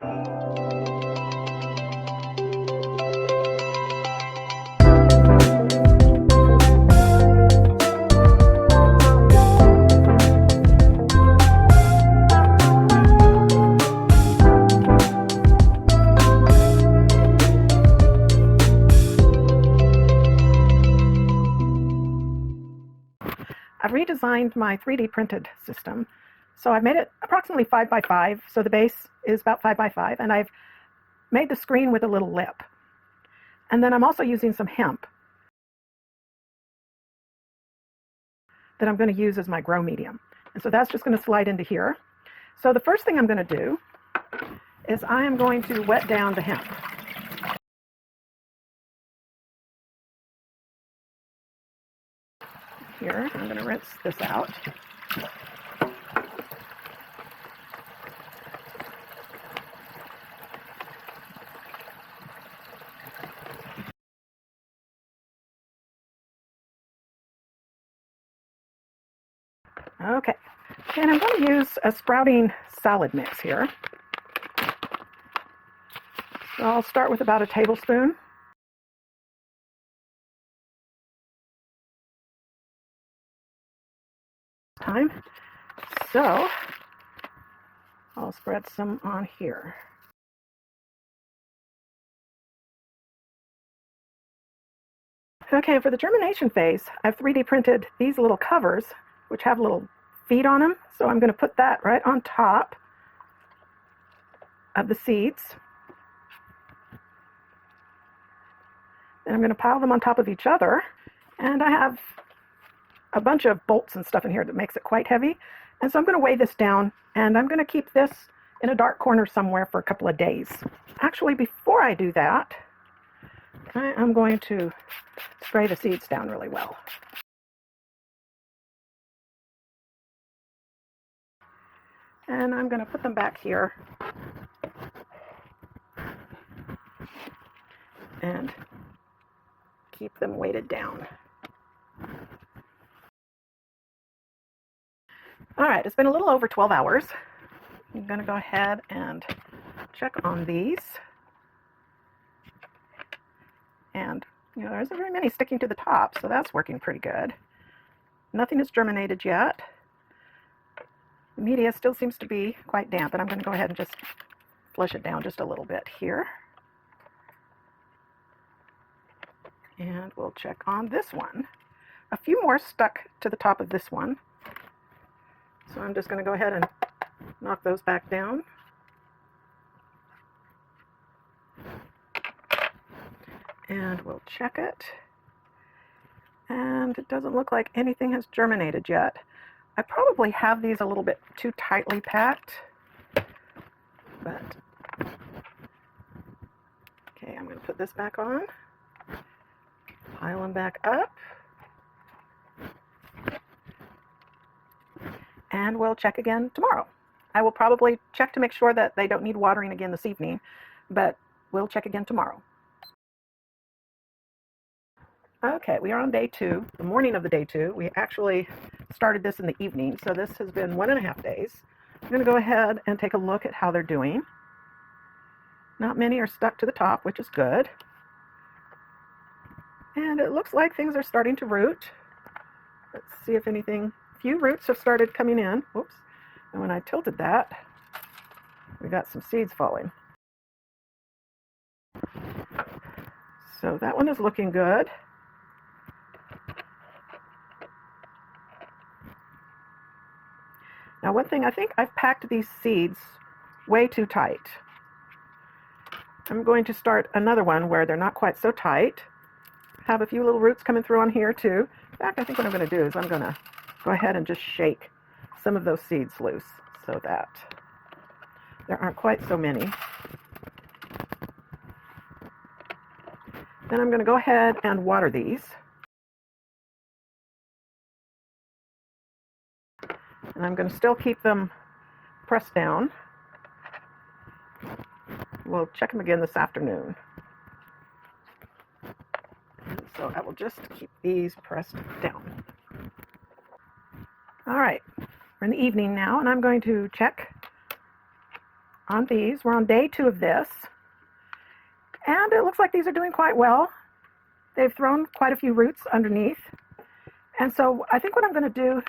I've redesigned my 3D printed system. So I've made it approximately 5 by 5, so the base is about 5 by 5, and I've made the screen with a little lip. And then I'm also using some hemp that I'm going to use as my grow medium. And so that's just going to slide into here. So the first thing I'm going to do is I am going to wet down the hemp. Here, I'm going to rinse this out. Okay, and I'm going to use a sprouting salad mix here. So I'll start with about a tablespoon. So I'll spread some on here. Okay, for the germination phase, I've 3D printed these little covers, which have little feet on them. So I'm going to put that right on top of the seeds. And I'm going to pile them on top of each other. And I have a bunch of bolts and stuff in here that makes it quite heavy. And so I'm going to weigh this down, and I'm going to keep this in a dark corner somewhere for a couple of days. Actually, before I do that, I am going to spray the seeds down really well. And I'm going to put them back here and keep them weighted down. All right, it's been a little over 12 hours. I'm going to go ahead and check on these. And, there isn't very many sticking to the top, so that's working pretty good. Nothing has germinated yet. The media still seems to be quite damp, and I'm going to go ahead and just flush it down just a little bit here. And we'll check on this one. A few more stuck to the top of this one. So I'm just going to go ahead and knock those back down. And we'll check it. And it doesn't look like anything has germinated yet. I probably have these a little bit too tightly packed. But, okay, I'm going to put this back on. Pile them back up. And we'll check again tomorrow. I will probably check to make sure that they don't need watering again this evening, but we'll check again tomorrow. Okay, we are on day 2, the morning of the day 2. We actually started this in the evening, so this has been 1.5 days. I'm going to go ahead and take a look at how they're doing. Not many are stuck to the top, which is good. And it looks like things are starting to root. Let's see if anything. Few roots have started coming in. Whoops. And when I tilted that, we got some seeds falling. So that one is looking good. Now, one thing, I think I've packed these seeds way too tight. I'm going to start another one where they're not quite so tight. Have a few little roots coming through on here too. In fact, I think what I'm going to do is I'm going to go ahead and just shake some of those seeds loose so that there aren't quite so many. Then I'm going to go ahead and water these. And I'm going to still keep them pressed down. We'll check them again this afternoon. And so I will just keep these pressed down. All right, we're in the evening now, and I'm going to check on these. We're on day 2 of this, and it looks like these are doing quite well. They've thrown quite a few roots underneath, and so I think what I'm going to do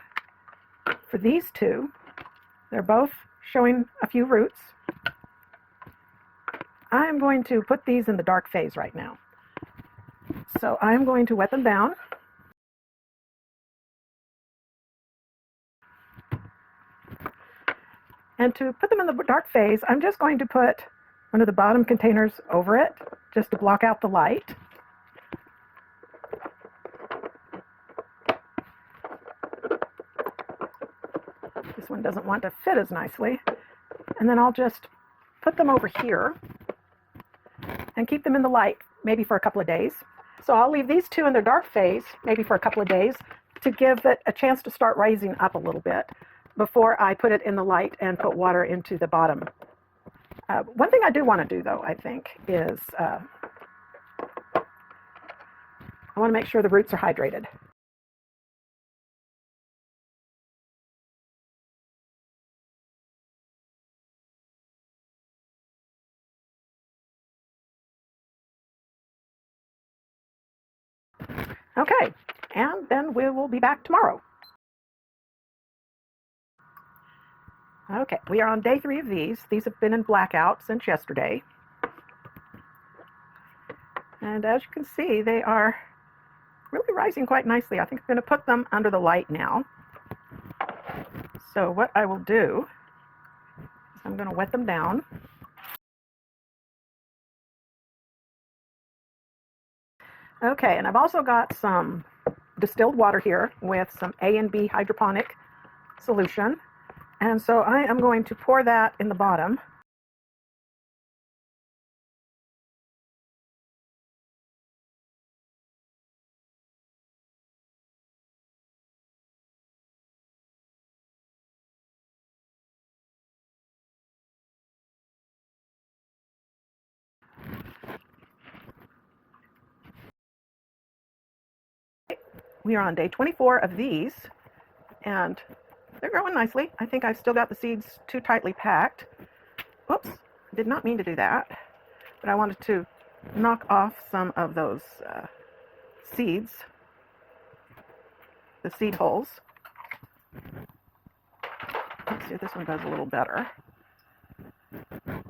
for these two, they're both showing a few roots. I'm going to put these in the dark phase right now. So I'm going to wet them down. And to put them in the dark phase, I'm just going to put one of the bottom containers over it, just to block out the light. This one doesn't want to fit as nicely. And then I'll just put them over here and keep them in the light, maybe for a couple of days. So I'll leave these two in their dark phase, maybe for a couple of days, to give it a chance to start rising up a little bit before I put it in the light and put water into the bottom. One thing I do want to do, though, I think, is I want to make sure the roots are hydrated. Okay, and then we will be back tomorrow. Okay, we are on day 3 of these. These have been in blackout since yesterday. And as you can see, they are really rising quite nicely. I think I'm going to put them under the light now. So what I will do is I'm going to wet them down. Okay, and I've also got some distilled water here with some A and B hydroponic solution. And so I am going to pour that in the bottom. We are on day 24 of these, and they're growing nicely. I think I've still got the seeds too tightly packed. Whoops, did not mean to do that, but I wanted to knock off some of those seeds, the seed holes. Let's see if this one does a little better. And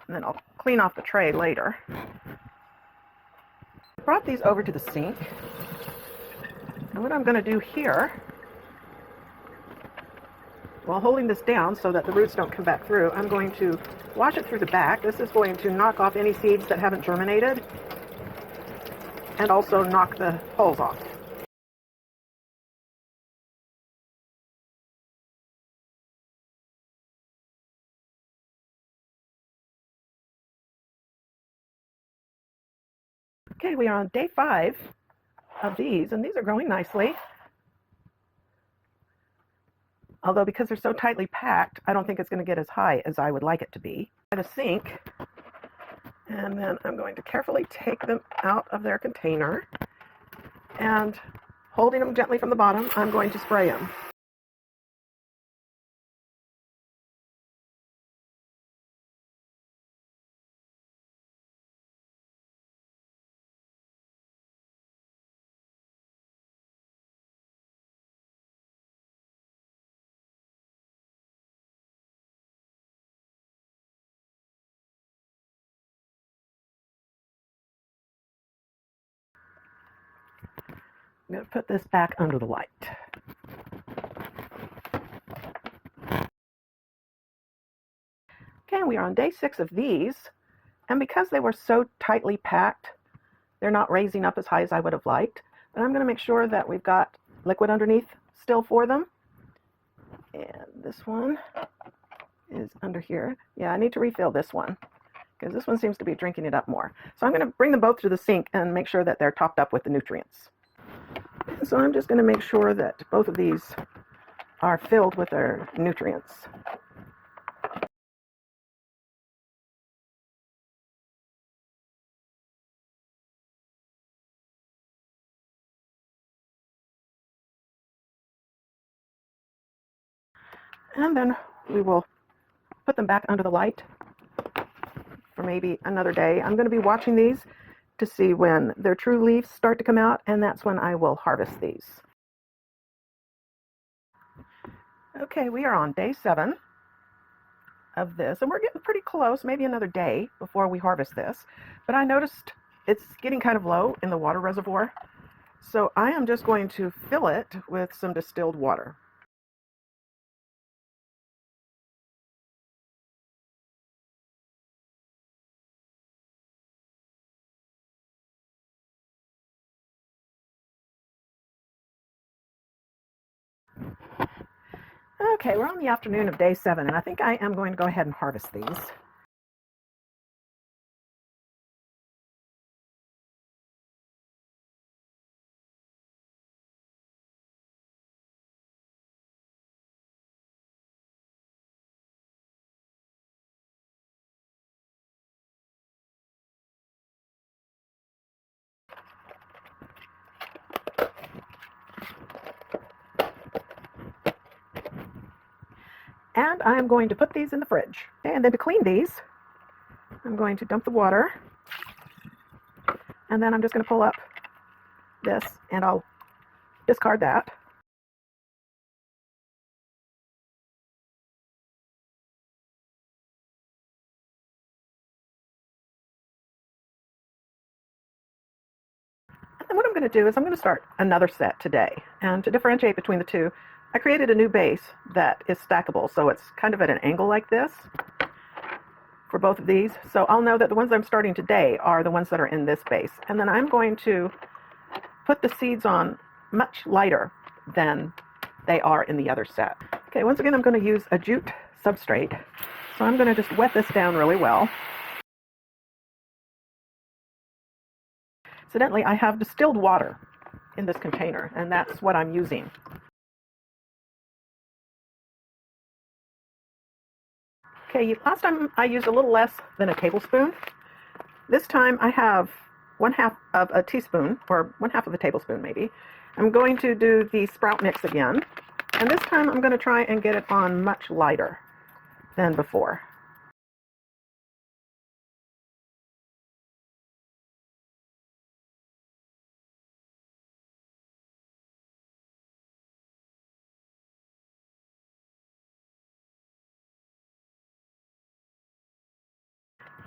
then I'll clean off the tray later. I brought these over to the sink. And what I'm going to do here, while holding this down so that the roots don't come back through, I'm going to wash it through the back. This is going to knock off any seeds that haven't germinated and also knock the holes off. Okay, we are on day 5 of these, and these are growing nicely. Although because they're so tightly packed, I don't think it's going to get as high as I would like it to be. I have a sink, and then I'm going to carefully take them out of their container, and holding them gently from the bottom, I'm going to spray them. I'm going to put this back under the light. Okay, we are on day 6 of these, and because they were so tightly packed, they're not raising up as high as I would have liked. But I'm going to make sure that we've got liquid underneath still for them. And this one is under here. Yeah, I need to refill this one because this one seems to be drinking it up more. So I'm going to bring them both to the sink and make sure that they're topped up with the nutrients. So I'm just going to make sure that both of these are filled with their nutrients. And then we will put them back under the light for maybe another day. I'm going to be watching these to see when their true leaves start to come out, and that's when I will harvest these. Okay, we are on day 7 of this, and we're getting pretty close, maybe another day before we harvest this. But I noticed it's getting kind of low in the water reservoir, so I am just going to fill it with some distilled water. Okay, we're on the afternoon of day 7, and I think I am going to go ahead and harvest these. And I'm going to put these in the fridge. And then to clean these, I'm going to dump the water, and then I'm just going to pull up this, and I'll discard that. And then what I'm going to do is I'm going to start another set today. And to differentiate between the two, I created a new base that is stackable, so it's kind of at an angle like this for both of these. So I'll know that the ones I'm starting today are the ones that are in this base. And then I'm going to put the seeds on much lighter than they are in the other set. Okay, once again, I'm going to use a jute substrate. So I'm going to just wet this down really well. Incidentally, I have distilled water in this container, and that's what I'm using. Okay, last time I used a little less than a tablespoon. This time I have 1/2 of a teaspoon, or 1/2 of a tablespoon maybe. I'm going to do the sprout mix again, and this time I'm going to try and get it on much lighter than before.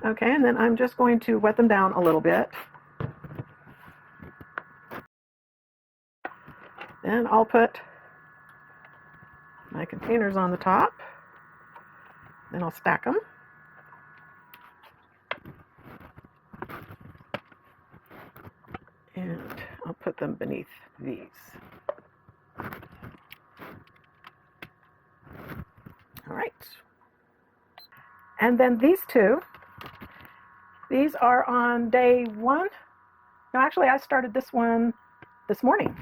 Okay, and then I'm just going to wet them down a little bit. Then I'll put my containers on the top. Then I'll stack them. And I'll put them beneath these. All right. And then these two, these are on day 1. No, actually, I started this one this morning.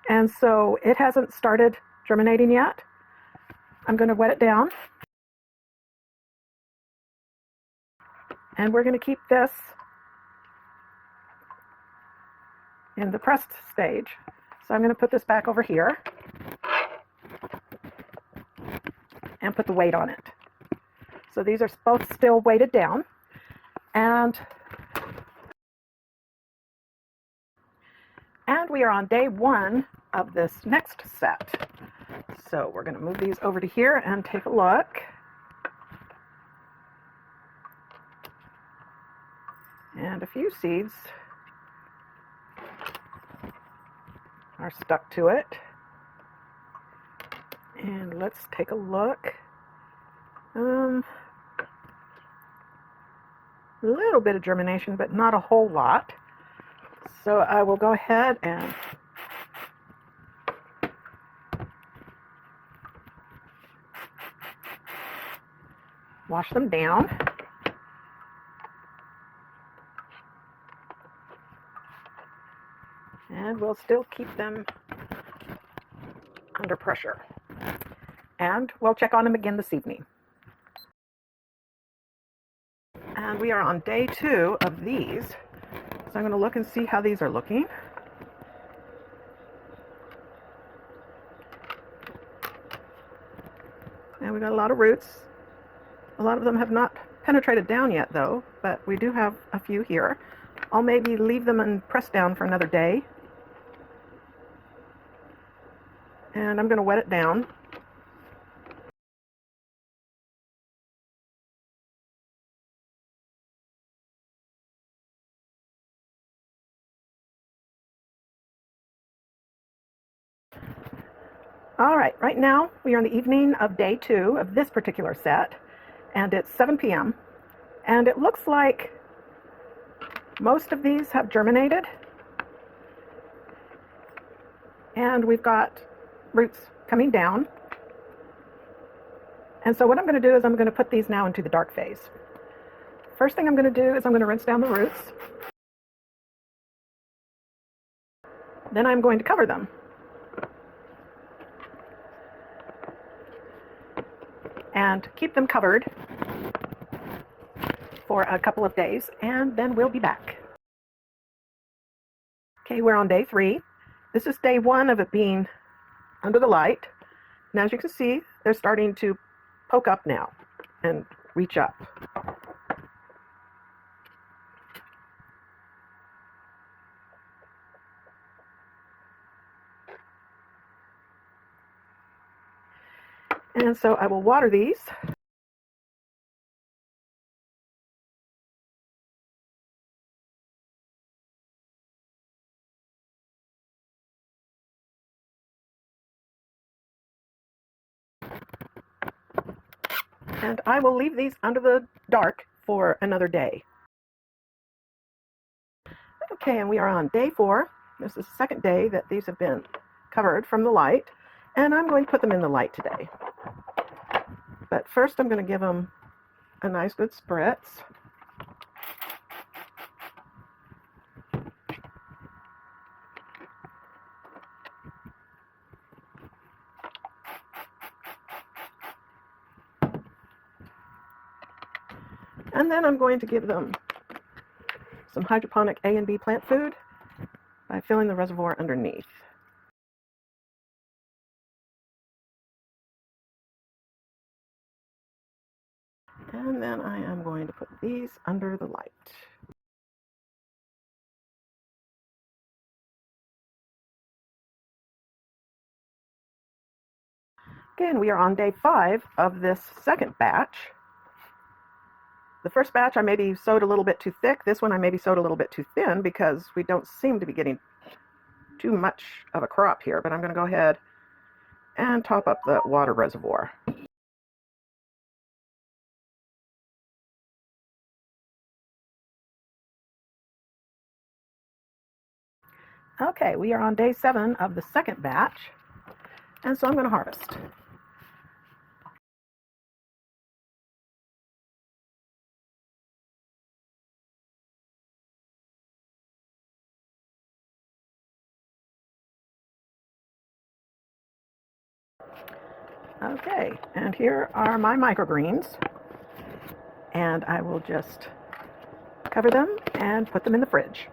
And so it hasn't started germinating yet. I'm going to wet it down. And we're going to keep this in the pressed stage. So I'm going to put this back over here and put the weight on it. So these are both still weighted down. And we are on day 1 of this next set. So we're going to move these over to here and take a look. And a few seeds are stuck to it. And let's take a look. A little bit of germination, but not a whole lot. So I will go ahead and wash them down. And we'll still keep them under pressure. And we'll check on them again this evening. And we are on day 2 of these. So I'm going to look and see how these are looking. And we've got a lot of roots. A lot of them have not penetrated down yet though, but we do have a few here. I'll maybe leave them and press down for another day. And I'm going to wet it down. All right now we are in the evening of day 2 of this particular set, and it's 7 p.m. and it looks like most of these have germinated, and we've got roots coming down. And so what I'm going to do is I'm going to put these now into the dark phase. First thing I'm going to do is I'm going to rinse down the roots. Then I'm going to cover them. And keep them covered for a couple of days, and then we'll be back. Okay, we're on day 3. This is day 1 of it being under the light. And as you can see, they're starting to poke up now and reach up. And so I will water these. And I will leave these under the dark for another day. Okay, and we are on day 4. This is the second day that these have been covered from the light, and I'm going to put them in the light today. But first I'm going to give them a nice good spritz. And then I'm going to give them some hydroponic A and B plant food by filling the reservoir underneath. And then I am going to put these under the light. Again, we are on day 5 of this second batch. The first batch I maybe sowed a little bit too thick. This one I maybe sowed a little bit too thin because we don't seem to be getting too much of a crop here, but I'm going to go ahead and top up the water reservoir. Okay, we are on day 7 of the second batch, and so I'm going to harvest. Okay, and here are my microgreens, and I will just cover them and put them in the fridge.